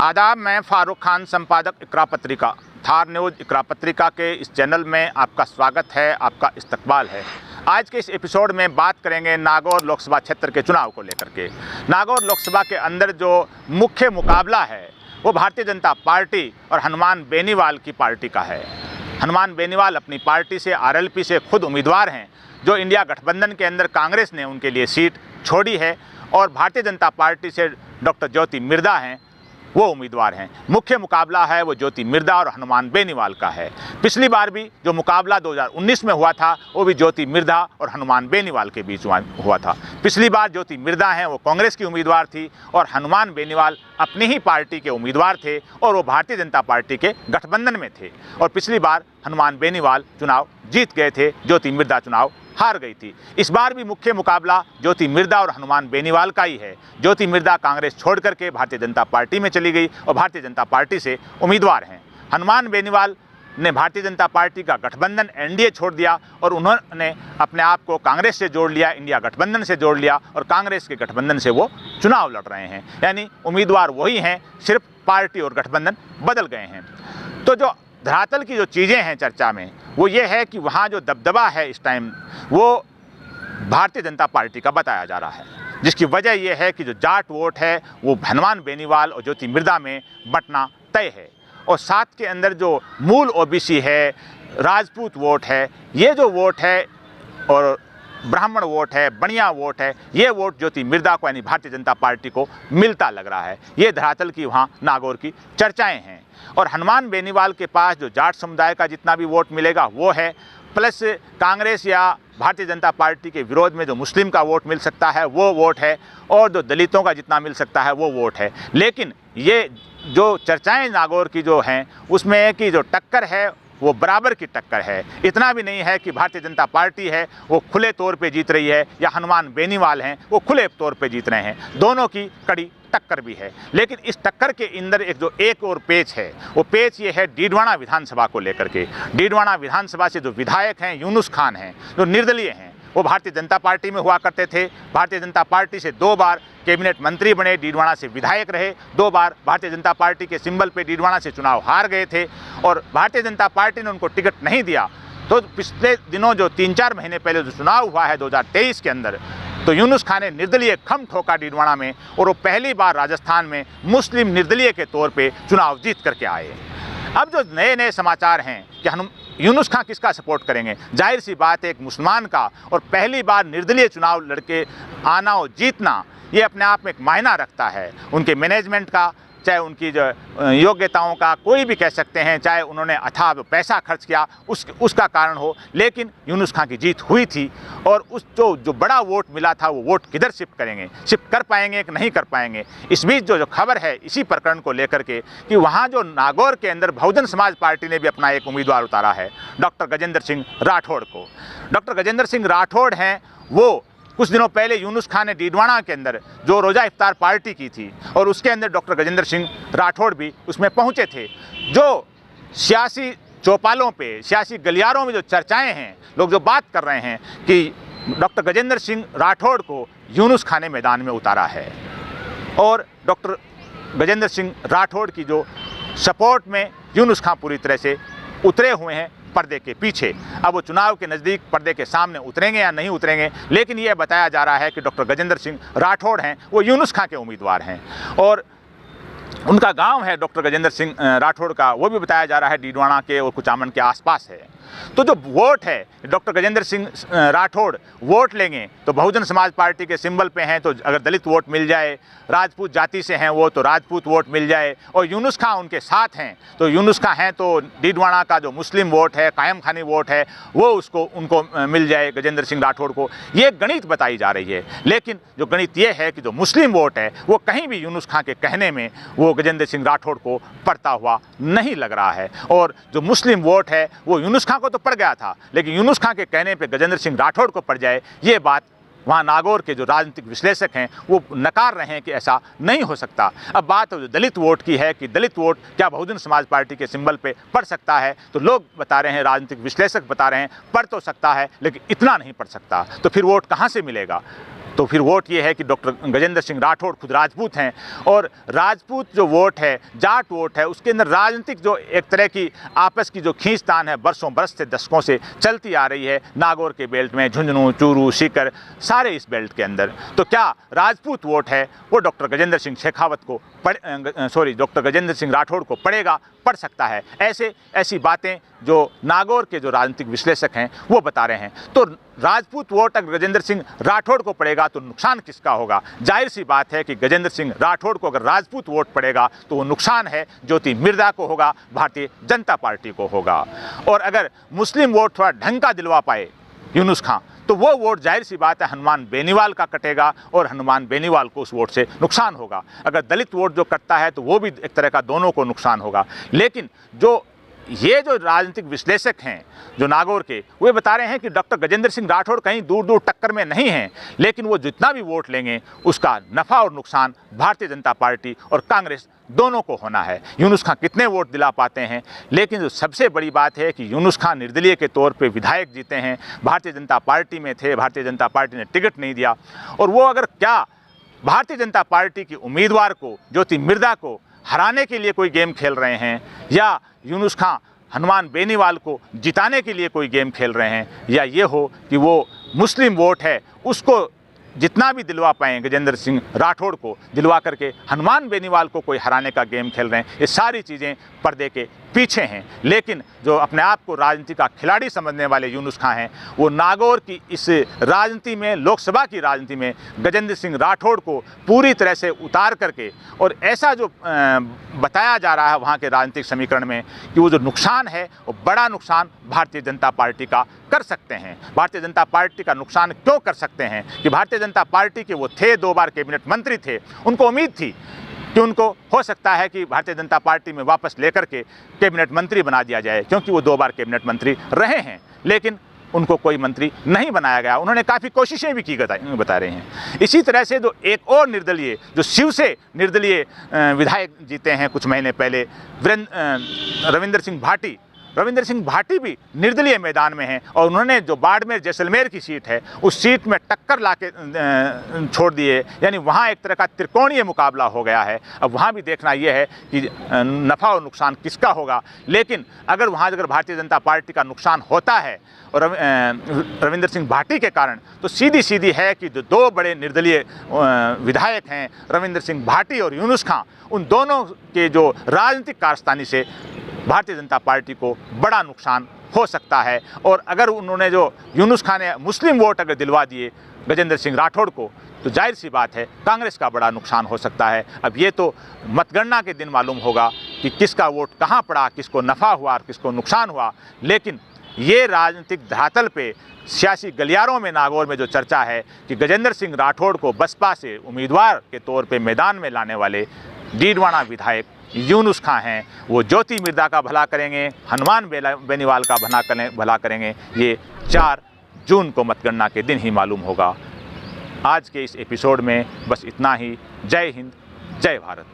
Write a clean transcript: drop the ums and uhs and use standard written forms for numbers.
आदाब, मैं फारूक खान, संपादक इकरा पत्रिका, थार न्यूज़ इकरा पत्रिका के इस चैनल में आपका स्वागत है, आपका इस्तकबाल है। आज के इस एपिसोड में बात करेंगे नागौर लोकसभा क्षेत्र के चुनाव को लेकर के। नागौर लोकसभा के अंदर जो मुख्य मुकाबला है वो भारतीय जनता पार्टी और हनुमान बेनीवाल की पार्टी का है। हनुमान बेनीवाल अपनी पार्टी से, आरएलपी से खुद उम्मीदवार हैं, जो इंडिया गठबंधन के अंदर कांग्रेस ने उनके लिए सीट छोड़ी है, और भारतीय जनता पार्टी से डॉक्टर ज्योति मिर्धा हैं, वो उम्मीदवार हैं। मुख्य मुकाबला है वो ज्योति मिर्धा और हनुमान बेनीवाल का है। पिछली बार भी जो मुकाबला 2019 में हुआ था वो भी ज्योति मिर्धा और हनुमान बेनीवाल के बीच हुआ था। पिछली बार ज्योति मिर्धा हैं वो कांग्रेस की उम्मीदवार थी और हनुमान बेनीवाल अपनी ही पार्टी के उम्मीदवार थे और वो भारतीय जनता पार्टी के गठबंधन में थे। और पिछली बार हनुमान बेनीवाल चुनाव जीत गए थे, ज्योति मिर्धा चुनाव हार गई थी। इस बार भी मुख्य मुकाबला ज्योति मिर्धा और हनुमान बेनीवाल का ही है। ज्योति मिर्धा कांग्रेस छोड़ करके भारतीय जनता पार्टी में चली गई और भारतीय जनता पार्टी से उम्मीदवार हैं। हनुमान बेनीवाल ने भारतीय जनता पार्टी का गठबंधन एनडीए छोड़ दिया और उन्होंने अपने आप को कांग्रेस से जोड़ लिया, इंडिया गठबंधन से जोड़ लिया, और कांग्रेस के गठबंधन से वो चुनाव लड़ रहे हैं। यानी उम्मीदवार वही हैं, सिर्फ पार्टी और गठबंधन बदल गए हैं। तो जो धरातल की जो चीज़ें हैं चर्चा में, वो ये है कि वहाँ जो दबदबा है इस टाइम वो भारतीय जनता पार्टी का बताया जा रहा है, जिसकी वजह ये है कि जो जाट वोट है वो हनुमान बेनीवाल और ज्योति मिर्धा में बंटना तय है। और साथ के अंदर जो मूल ओबीसी है, राजपूत वोट है, ये जो वोट है, और ब्राह्मण वोट है, बनिया वोट है, ये वोट ज्योति मिर्धा को यानी भारतीय जनता पार्टी को मिलता लग रहा है। ये धरातल की वहाँ नागौर की चर्चाएं हैं। और हनुमान बेनीवाल के पास जो जाट समुदाय का जितना भी वोट मिलेगा वो है, प्लस कांग्रेस या भारतीय जनता पार्टी के विरोध में जो मुस्लिम का वोट मिल सकता है वो वोट है, और जो दलितों का जितना मिल सकता है वो वोट है। लेकिन ये जो चर्चाएं नागौर की जो हैं उसमें कि जो टक्कर है वो बराबर की टक्कर है। इतना भी नहीं है कि भारतीय जनता पार्टी है वो खुले तौर पे जीत रही है या हनुमान बेनीवाल हैं वो खुले तौर पे जीत रहे हैं। दोनों की कड़ी टक्कर भी है। लेकिन इस टक्कर के अंदर एक और पेच है, वो पेच ये है डीडवाना विधानसभा को लेकर के। डीडवाना विधानसभा से जो विधायक हैं यूनुस खान हैं, जो निर्दलीय हैं, वो भारतीय जनता पार्टी में हुआ करते थे। भारतीय जनता पार्टी से 2 बार कैबिनेट मंत्री बने, डीडवाना से विधायक रहे, 2 बार भारतीय जनता पार्टी के सिंबल पे डीडवाना से चुनाव हार गए थे, और भारतीय जनता पार्टी ने उनको टिकट नहीं दिया। तो पिछले दिनों जो 3-4 महीने पहले जो चुनाव हुआ है 2023 के अंदर, तो यूनुस खान ने निर्दलीय खम ठोका डीडवाना में, और वो पहली बार राजस्थान में मुस्लिम निर्दलीय के तौर पे चुनाव जीत करके आए। अब जो नए समाचार हैं कि यूनुस खान किसका सपोर्ट करेंगे, जाहिर सी बात है एक मुसलमान का, और पहली बार निर्दलीय चुनाव लड़के आना और जीतना ये अपने आप में एक मायना रखता है। उनके मैनेजमेंट का, चाहे उनकी जो योग्यताओं का, कोई भी कह सकते हैं, चाहे उन्होंने अथाह पैसा खर्च किया उसका कारण हो, लेकिन यूनुस खान की जीत हुई थी। और उस जो बड़ा वोट मिला था वो वोट किधर शिफ्ट करेंगे, शिफ्ट कर पाएंगे कि नहीं कर पाएंगे। इस बीच जो खबर है इसी प्रकरण को लेकर के कि वहाँ जो नागौर के अंदर बहुजन समाज पार्टी ने भी अपना एक उम्मीदवार उतारा है, डॉक्टर गजेंद्र सिंह राठौड़ को। डॉक्टर गजेंद्र सिंह राठौड़ हैं, वो कुछ दिनों पहले यूनुस खान ने डीडवाना के अंदर जो रोज़ा इफ्तार पार्टी की थी, और उसके अंदर डॉक्टर गजेंद्र सिंह राठौड़ भी उसमें पहुंचे थे। जो सियासी चौपालों पे, सियासी गलियारों में जो चर्चाएं हैं, लोग जो बात कर रहे हैं कि डॉक्टर गजेंद्र सिंह राठौड़ को यूनुस खान ने मैदान में उतारा है, और डॉक्टर गजेंद्र सिंह राठौड़ की जो सपोर्ट में यूनुस खान पूरी तरह से उतरे हुए हैं पर्दे के पीछे। अब वो चुनाव के नज़दीक पर्दे के सामने उतरेंगे या नहीं उतरेंगे, लेकिन ये बताया जा रहा है कि डॉक्टर गजेंद्र सिंह राठौड़ हैं वो यूनुस खान के उम्मीदवार हैं, और उनका गांव है डॉक्टर गजेंद्र सिंह राठौड़ का, वो भी बताया जा रहा है डीडवाना के और कुचामन के आसपास है। तो जो वोट है डॉक्टर गजेंद्र सिंह राठौड़ वोट लेंगे तो बहुजन समाज पार्टी के सिंबल पे हैं, तो अगर दलित वोट मिल जाए, राजपूत जाति से हैं वो तो राजपूत वोट मिल जाए, और यूनुस खान उनके साथ हैं तो यूनुस खान हैं तो डीडवाना का जो मुस्लिम वोट है, कायम खानी वोट है, वो उनको मिल जाए गजेंद्र सिंह राठौड़ को। ये गणित बताई जा रही है। लेकिन जो गणित ये है कि जो मुस्लिम वोट है वो कहीं भी यूनुस खान के कहने में वो गजेंद्र सिंह राठौड़ को पड़ता हुआ नहीं लग रहा है। और जो मुस्लिम वोट है वो यूनुस खान को तो पड़ गया था, लेकिन यूनुस खान के कहने पे गजेंद्र सिंह राठौड़ को पड़ जाए, ये बात वहाँ नागौर के जो राजनीतिक विश्लेषक हैं वो नकार रहे हैं कि ऐसा नहीं हो सकता। अब बात दलित वोट की है कि दलित वोट क्या बहुजन समाज पार्टी के सिंबल पे पड़ सकता है, तो लोग बता रहे हैं, राजनीतिक विश्लेषक बता रहे हैं पड़ तो सकता है, लेकिन इतना नहीं पड़ सकता। तो फिर वोट कहाँ से मिलेगा? तो फिर वोट ये है कि डॉक्टर गजेंद्र सिंह राठौड़ खुद राजपूत हैं, और राजपूत जो वोट है, जाट वोट है, उसके अंदर राजनीतिक जो एक तरह की आपस की जो खींचतान है बरसों बरस से, दशकों से चलती आ रही है नागौर के बेल्ट में, झुंझुनू, चूरू, सीकर, सारे इस बेल्ट के अंदर। तो क्या राजपूत वोट है वो डॉक्टर गजेंद्र सिंह शेखावत को डॉक्टर गजेंद्र सिंह राठौड़ को पड़ेगा, पड़ सकता है। ऐसी बातें जो नागौर के जो राजनीतिक विश्लेषक हैं वो बता रहे हैं। तो राजपूत वोट अगर गजेंद्र सिंह राठौड़ को पड़ेगा तो नुकसान किसका होगा? जाहिर सी बात है कि गजेंद्र सिंह राठौड़ को अगर राजपूत वोट पड़ेगा तो वो नुकसान है ज्योति मिर्दा को होगा, भारतीय जनता पार्टी को होगा। और अगर मुस्लिम वोट थोड़ा ढंग का दिलवा पाए यूनुस खां, तो वो वोट जाहिर सी बात है हनुमान बेनीवाल का कटेगा और हनुमान बेनीवाल को उस वोट से नुकसान होगा। अगर दलित वोट जो कटता है तो वो भी एक तरह का दोनों को नुकसान होगा। लेकिन ये जो राजनीतिक विश्लेषक हैं जो नागौर के, वे बता रहे हैं कि डॉक्टर गजेंद्र सिंह राठौड़ कहीं दूर दूर टक्कर में नहीं हैं, लेकिन वो जितना भी वोट लेंगे उसका नफ़ा और नुकसान भारतीय जनता पार्टी और कांग्रेस दोनों को होना है। यूनुस खां कितने वोट दिला पाते हैं, लेकिन जो सबसे बड़ी बात है कि यूनुस खां निर्दलीय के तौर पे विधायक जीते हैं, भारतीय जनता पार्टी में थे, भारतीय जनता पार्टी ने टिकट नहीं दिया, और वो अगर क्या भारतीय जनता पार्टी की उम्मीदवार को, ज्योति मिर्दा को हराने के लिए कोई गेम खेल रहे हैं, या यूनुस खां हनुमान बेनीवाल को जिताने के लिए कोई गेम खेल रहे हैं, या ये हो कि वो मुस्लिम वोट है उसको जितना भी दिलवा पाएँ गजेंद्र सिंह राठौड़ को दिलवा करके हनुमान बेनीवाल को कोई हराने का गेम खेल रहे हैं। ये सारी चीज़ें पर्दे के पीछे हैं। लेकिन जो अपने आप को राजनीति का खिलाड़ी समझने वाले यूनुस खां हैं, वो नागौर की इस राजनीति में, लोकसभा की राजनीति में गजेंद्र सिंह राठौड़ को पूरी तरह से उतार करके, और ऐसा जो बताया जा रहा है वहाँ के राजनीतिक समीकरण में कि वो जो नुकसान है वो बड़ा नुकसान भारतीय जनता पार्टी का कर सकते हैं। भारतीय जनता पार्टी का नुकसान क्यों कर सकते हैं कि भारतीय जनता पार्टी के वो थे, 2 बार कैबिनेट मंत्री थे, उनको उम्मीद थी कि उनको हो सकता है कि भारतीय जनता पार्टी में वापस लेकर के कैबिनेट मंत्री बना दिया जाए, क्योंकि वो 2 बार कैबिनेट मंत्री रहे हैं, लेकिन उनको कोई मंत्री नहीं बनाया गया। उन्होंने काफ़ी कोशिशें भी की बता रहे हैं। इसी तरह से जो एक और निर्दलीय, जो शिव से निर्दलीय विधायक जीते हैं कुछ महीने पहले, रविंदर सिंह भाटी भी निर्दलीय मैदान में हैं, और उन्होंने जो बाड़मेर जैसलमेर की सीट है उस सीट में टक्कर लाके छोड़ दिए, यानी वहाँ एक तरह का त्रिकोणीय मुकाबला हो गया है। अब वहाँ भी देखना यह है कि नफ़ा और नुकसान किसका होगा। लेकिन अगर भारतीय जनता पार्टी का नुकसान होता है और रविंदर सिंह भाटी के कारण, तो सीधी है कि जो 2 बड़े निर्दलीय विधायक हैं रविंदर सिंह भाटी और यूनुस खां, उन दोनों के जो राजनीतिक कारस्तानी से भारतीय जनता पार्टी को बड़ा नुकसान हो सकता है। और अगर उन्होंने जो यूनुस खां ने मुस्लिम वोट अगर दिलवा दिए गजेंद्र सिंह राठौड़ को, तो जाहिर सी बात है कांग्रेस का बड़ा नुकसान हो सकता है। अब ये तो मतगणना के दिन मालूम होगा कि किसका वोट कहाँ पड़ा, किसको नफ़ा हुआ और किसको नुकसान हुआ। लेकिन ये राजनीतिक धरातल पे, सियासी गलियारों में नागौर में जो चर्चा है कि गजेंद्र सिंह राठौड़ को बसपा से उम्मीदवार के तौर पे मैदान में लाने वाले डीडवाना विधायक यूनुस खां हैं, वो ज्योति मिर्दा का भला करेंगे, हनुमान बेनीवाल का भला करेंगे, ये 4 जून को मतगणना के दिन ही मालूम होगा। आज के इस एपिसोड में बस इतना ही। जय हिंद, जय भारत।